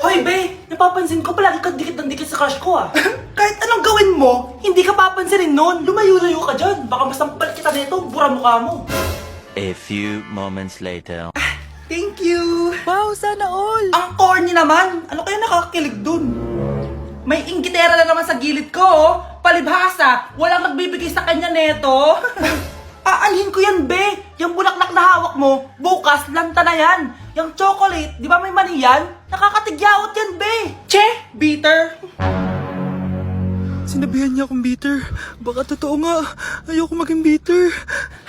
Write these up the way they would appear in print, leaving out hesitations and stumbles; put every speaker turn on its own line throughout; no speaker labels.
Hoy, be! Napapansin ko palagi kang dikit ng dikit sa crush ko ah. Kahit anong gawin mo, hindi ka papansinin nun. Lumayo-layo ka dyan. Baka masampal kita nito, bura mukha mo.
A few moments later.
Thank you!
Wow, sana all!
Ang corny naman! Ano kaya nakakakilig dun? May inggitera na naman sa gilid ko, oh. Palibhasa, walang nagbibigay sa kanya neto. Aalhin ko yan, be! Yung bulaklak na hawak mo, bukas, lanta na yan. Yung chocolate, di ba may mani yan? Nakakatigyawat yan, be! Che! Bitter!
Sinabihan niya akong bitter. Baka totoo nga. Ayoko maging bitter.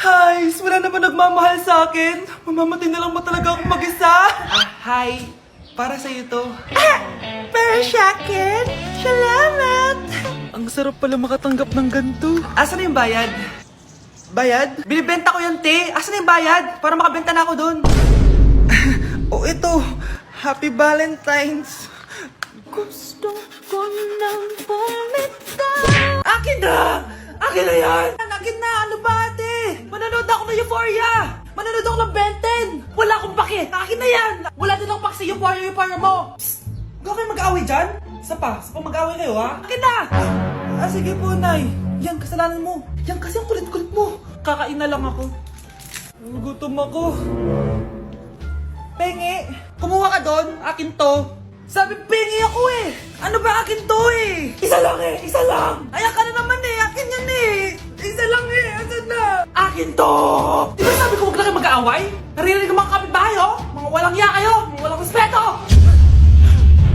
Hi! Wala naman nagmamahal sa akin. Mamamatay na lang ba talaga akong mag-isa? Hi! Para sa'yo to. Para sa'kin? Salamat!
Ang sarap pala makatanggap ng ganito.
Asan na yung bayad? Bayad? Binibenta ko yung te. Asan na yung bayad? Para makabenta na ako dun. Oh, ito. Happy Valentine's. Gusto ko nang bumitaw. Akin na! Akin na yan! Akin na! Ano ba, ate? Manonood ako ng Euphoria! Manonood ako ng Ben 10! Wala akong pake! Akin na yan! Wala din akong pake sa Euphoria mo! Psst! Huwag kayo mag-away dyan? Isa pa mag-away kayo, ha? Akin na! Sige po, Nay. Yan, kasalanan mo. Yan kasi ang kulit-kulit mo. Kakain na lang ako. Gutom ako. Pengi! Kumuha ka doon! Akin to! Sabi, pengi ako eh! Ano ba akin to eh? Isa lang eh! Isa lang! Ayan ka na naman eh! Akin yan eh! Isa lang eh! Asan na? Akin to! Di ba sabi ko huwag lang kayo mag-aaway? Naririnig ang mga kapitbahay oh! Mga walang iya kayo! Mga walang respeto!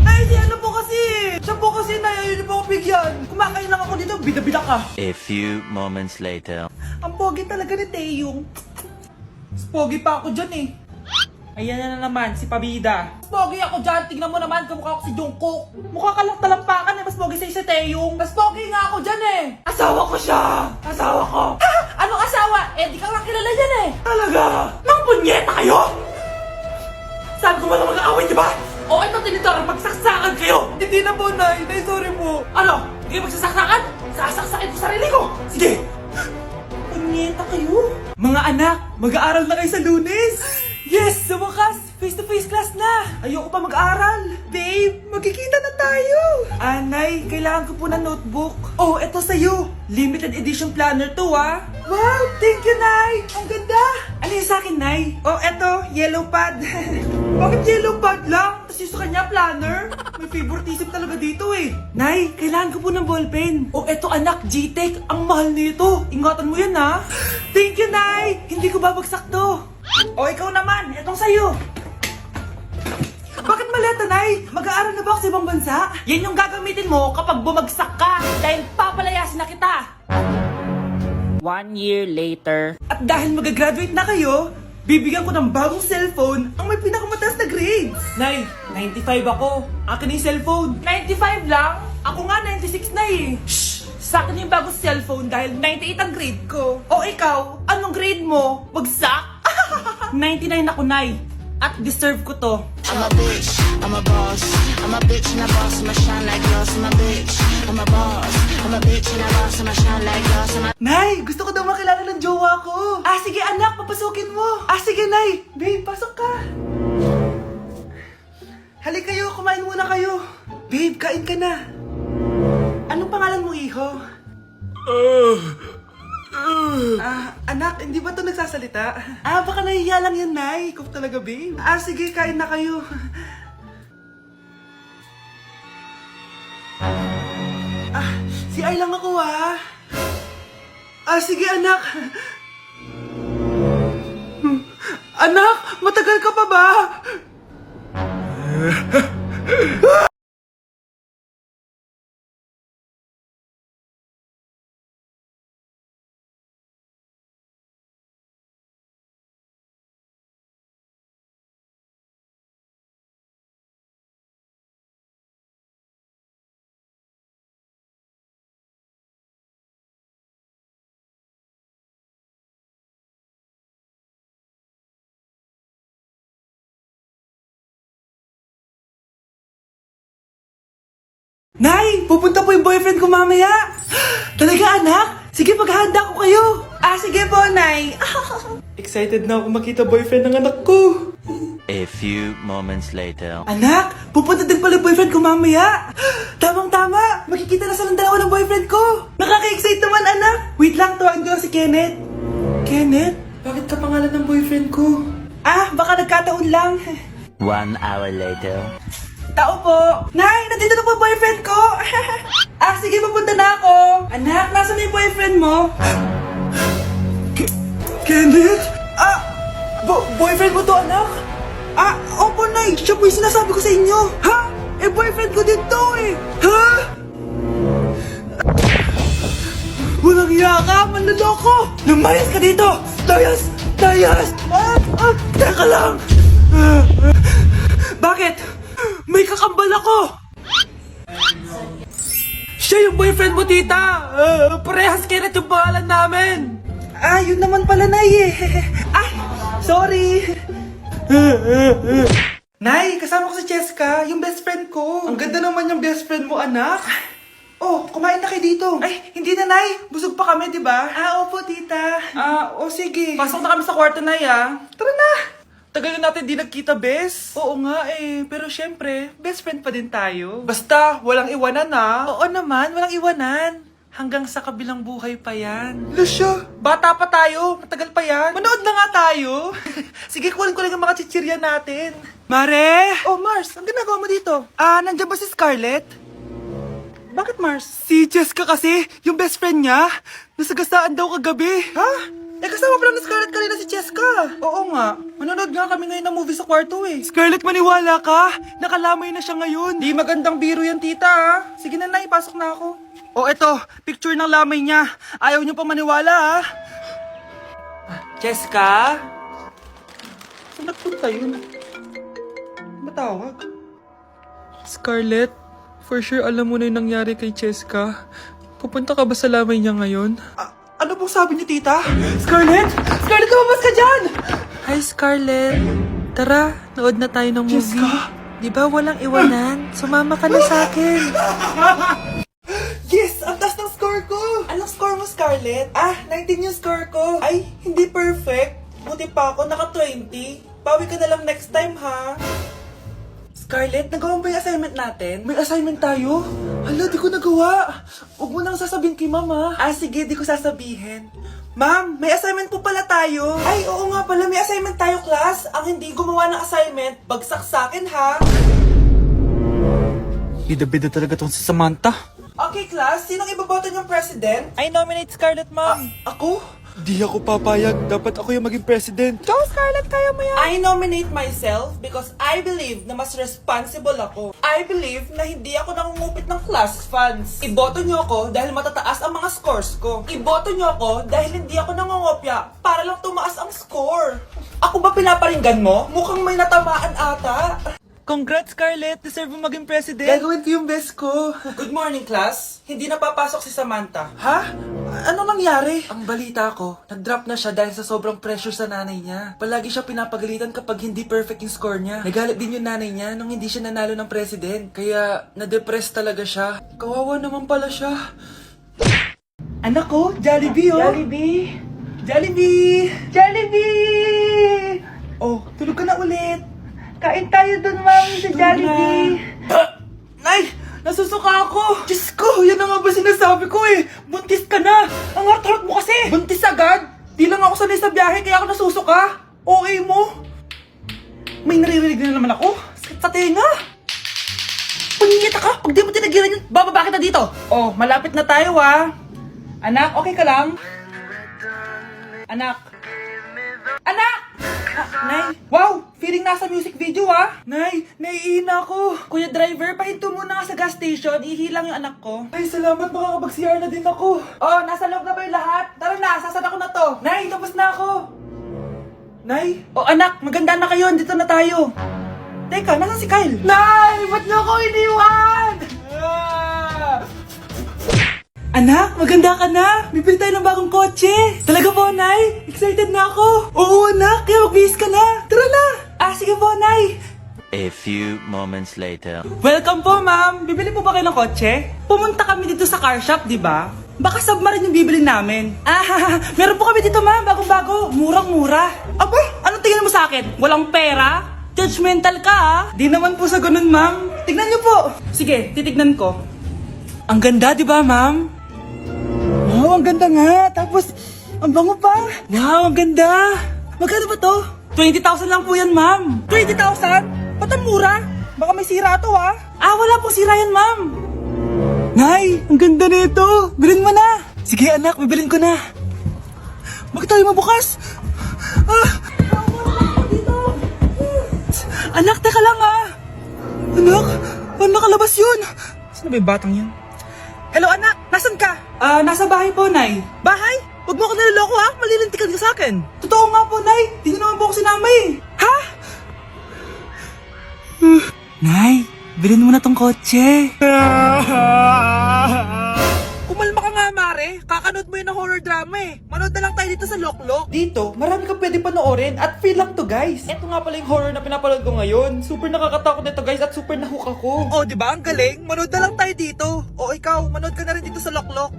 Ay, di ano po kasi! Siya po kasi na ayaw niyo po ako bigyan! Kumakain lang ako dito, bida-bida ka!
A few moments later.
Ang pogi talaga ni Taeyong. Mas pogi pa ako dyan eh. Ayan na naman, si Pabida. Mas pogi ako dyan, tignan mo naman, kamukha ako si Jungkook. Mukha ka lang talampakan eh, mas pogi sa'yo si Taeyong. Mas pogi nga ako dyan eh. Asawa ko siya! Asawa ko! Ha? Anong asawa? Eh, di ka nga kilala dyan eh. Talaga? Mga punyeta kayo? Sabi ko wala mag-aaway, di ba? O ito tinitorong, magsaksakan kayo! Hindi na po, Nay. Nay, sorry po. Ano? Hindi kayo magsasaksakan? Sasaksakin ko sarili ko! Sige! Punyeta kayo? Mga anak, mag-aaral na kayo sa Lunes! Yes! Sa wakas! Face-to-face class na! Ayoko pa mag-aaral! Babe, magkikita na tayo! Anay, kailangan ko po ng notebook. Oh, eto sa'yo! Limited edition planner to, ah! Wow! Thank you, Nay! Ang ganda! Ano yung sa'kin, Nay? Oh, eto, yellow pad. Bakit yellow pad lang? Tapos yung sa kanya, planner? May favoritism talaga dito eh. Nay, kailangan ko po ng ballpen. Oh, eto anak, G-Tech. Ang mahal nito. Ingatan mo yan, ha? Thank you, Nay! Hindi ko babagsak to. O, ikaw naman. Etong sa'yo. Bakit maleta, Nay? Mag-aaral na ba ako sa ibang bansa? Yan yung gagamitin mo kapag bumagsak ka. Dahil papalayasin na kita.
1 year later.
At dahil mag-graduate na kayo, bibigyan ko ng bagong cellphone ang may pinakamataas na grades. Nay, 95 ako. Akin yung cellphone. 95 lang? Ako nga 96 na eh. Shh! Sa akin yung bagong cellphone dahil 98 ang grade ko. O ikaw, anong grade mo? Bagsak? 99 ako, Nay. At deserve ko to.
I'm a bitch, I'm a boss. I'm a bitch and a boss, I'ma shine like glass. I'm a bitch, I'm a boss. I'm a bitch and a boss, I'ma shine like glass.
Nay, gusto ko daw makilala ng jowa ko. Sige anak, papasukin mo. Sige Nay. Babe, pasok ka. Halika kayo, kumain muna kayo. Babe, kain ka na. Anong pangalan mo, iho? Anak, hindi ba ito nagsasalita? Baka nahihiya lang yan, Nay. Ikaw talaga, babe. Sige, kain na kayo. Si Ay lang ako, ha? Sige, anak. Anak, matagal ka pa ba? Nay, pupunta po yung boyfriend ko mamaya. Talaga, anak? Sige, paghahanda ko kayo. Sige po, Nay. Excited na ako makita boyfriend ng anak ko.
A few moments later.
Anak, pupunta din pala yung boyfriend ko mamaya. Tamang-tama, makikita na silang dalawa ng boyfriend ko. Nakaka-excite naman, anak. Wait lang, tuwain ko lang si Kenneth. Kenneth? Bakit ka pangalan ng boyfriend ko? Ah, baka nagkataon lang.
1 hour later.
Tao po. Nay, nandito na po ang boyfriend ko. Sige, papunta na ako. Anak, nasa na yung boyfriend mo? Kenneth? Boyfriend mo to, anak? Opo, Nay. Siya po yung sinasabi ko sa inyo. Ha? Boyfriend ko din to eh. Ha? Walang iya ka, manloloko. Lumayas ka dito. Layas! Teka lang. Bakit? May kakambal ako. Siya yung boyfriend mo, tita. Parehas Kenneth yung pangalan namin. Yun naman pala, Nay eh. Sorry. Nay, kasama ko si Cheska, yung best friend ko. Ang ganda naman yung best friend mo, anak. Oh, kumain na kayo dito. Ay, hindi na, Nay. Busog pa kami, di ba? Opo, tita. Sige. Pasok na kami sa kwarto, Nay, Tara na. Tagal na natin di nagkita, bes. Oo nga eh, pero syempre, best friend pa din tayo. Basta, walang iwanan Oo naman, walang iwanan. Hanggang sa kabilang buhay pa yan. Lusya, bata pa tayo, matagal pa yan. Manood na nga tayo. Sige, kunin ko lang ang mga chichirya natin. Mare! Oh, Mars, ang ginagawa mo dito? Nandiyan ba si Scarlett? Bakit, Mars? Si Jessica kasi, yung best friend niya, nasagasaan daw kagabi. Ha? Kasama pala ni Scarlett kanina si Jessica. Oo nga. Manonood nga kami ngayon ng movie sa kwarto eh. Scarlett, maniwala ka. Nakalamay na siya ngayon. Di magandang biro yan, tita. Sige na, Nay, pasok na ako. Eto, picture ng lamay niya. Ayaw niyo pa maniwala, Jessica? Saan nagpunta yun? Matawag? Scarlett, for sure alam mo na yung nangyari kay Jessica. Pupunta ka ba sa lamay niya ngayon? Ano pong sabi niyo, tita? Scarlett! Scarlett, lumabas ka dyan! Hi, Scarlett. Tara, nood na tayo ng movie. Jessica? Di ba walang iwanan? Sumama ka na sa akin. Yes! Ang taas ng score ko! Anong score mo, Scarlett? 19 yung score ko. Ay, hindi perfect. Buti pa ako, naka 20. Bawi ka na lang next time, ha? Scarlett, nagawa mo ba yung assignment natin? May assignment tayo? Hala, di ko nagawa. Huwag mo nang sasabihin kay Mama. Sige, di ko sasabihin. Ma'am, may assignment po pala tayo. Ay, oo nga pala, may assignment tayo, class. Ang hindi gumawa ng assignment, bagsak sa akin, ha? Bida-bida talaga tong si Samantha. Okay, class, sinong iboboto niyong president? I nominate Scarlett, ma'am. Ako? Di ako papayag. Dapat ako yung maging president. Go, Scarlett, kaya mo yan. I nominate myself because I believe na mas responsible ako. I believe na hindi ako nangungupit ng class funds. Iboto niyo ako dahil matataas ang mga scores ko. Iboto niyo ako dahil hindi ako nangungopya para lang tumaas ang score. Ako ba pinaparinggan mo? Mukhang may natamaan ata. Congrats, Scarlett! Deserve mo maging president. Gagawin ko yung best ko. Good morning, class. Hindi na papasok si Samantha. Ha? Ano nangyari? Ang balita ko, nag-drop na siya dahil sa sobrang pressure sa nanay niya. Palagi siya pinapagalitan kapag hindi perfect yung score niya. Nagalit din yung nanay niya nung hindi siya nanalo ng president. Kaya, na-depress talaga siya. Kawawa naman pala siya. Anak ko, Jollibee oh! Jollibee! Jollibee! Jollibee! Oh, tulog ka na ulit. Kain tayo dun, mami, sa Jollibee. Nay! Nasusuka ako! Diyos ko! Yan na nga ba sinasabi ko eh! Buntis ka na! Ang harot mo kasi! Buntis agad? Di lang ako sanay sa biyahe kaya ako nasusuka! Okay mo? May naririnig na naman ako! Sakit sa tenga! Panyita ka! Pag di mo tinagilan yun, bababa kita dito! Oh, malapit na tayo Anak, okay ka lang? Anak! Anak! Nay! Wow! Feeling nasa music video Nay! Naiihina ako! Kuya driver, pahinto muna ka sa gas station. Ihilang yung anak ko. Ay, salamat. Makakapag-CR na din ako. Oh, nasa loob na ba yung lahat? Tara na, sasad ako na to. Nay, tapos na ako. Nay? Oh, anak, maganda na kayo. Dito na tayo. Teka, nasa si Kyle? Nay! Ba't niyo ako iniwan? Anak, maganda ka na! Bibili tayo ng bagong kotse! Talaga po, Nay? Excited na ako! Oo, anak! Kaya magbihis ka na! Tara na! Sige po, Nay!
A few moments later.
Welcome po, ma'am! Bibili po ba kayo ng kotse? Pumunta kami dito sa car shop, di ba? Baka submarine yung bibili namin. Meron po kami dito, ma'am! Bagong-bago! Murang-mura! Aba! Anong
tingin mo sa akin? Walang pera? Judgmental ka ah.
Di naman po sa ganun, ma'am. Tignan niyo po.
Sige, titignan ko.
Ang ganda, di ba, ma'am? Wow, ang ganda nga. Tapos, ang bango pa. Wow, ang ganda. Magkano ba to?
20,000 lang po yan, ma'am.
20,000? Ba't ang mura? Baka may sira to, ah.
Ah, wala pong sira yan, ma'am.
Nay, ang ganda nito. Bilhin mo na. Sige, anak, bibilin ko na. Bakit tayo mabukas? Anak, teka lang, ah. Anak, paano nakalabas yun?
Sino ba yung batang yun? Hello, anak. Nasaan ka?
Nasa bahay po, Nay.
Bahay? Huwag mo ako niloloko ha. Malilintikan ka sa akin.
Totoo nga po, Nay. Di niyo naman po ako sinama eh.
Ha?
Nay, bilhin mo na tong kotse.
Kumalma ka nga, Mare. Kakanood mo yun ng horror drama eh. Manood na lang tayo dito sa Loklok.
Dito, marami ka pwede panoorin at free lang to, guys. Ito nga pala yung horror na pinapanood ko ngayon. Super nakakatakot nito, guys, at super nahook ako.
Oh, di ba? Ang galing. Manood na lang tayo dito. O ikaw, manood ka na rin dito sa Loklok.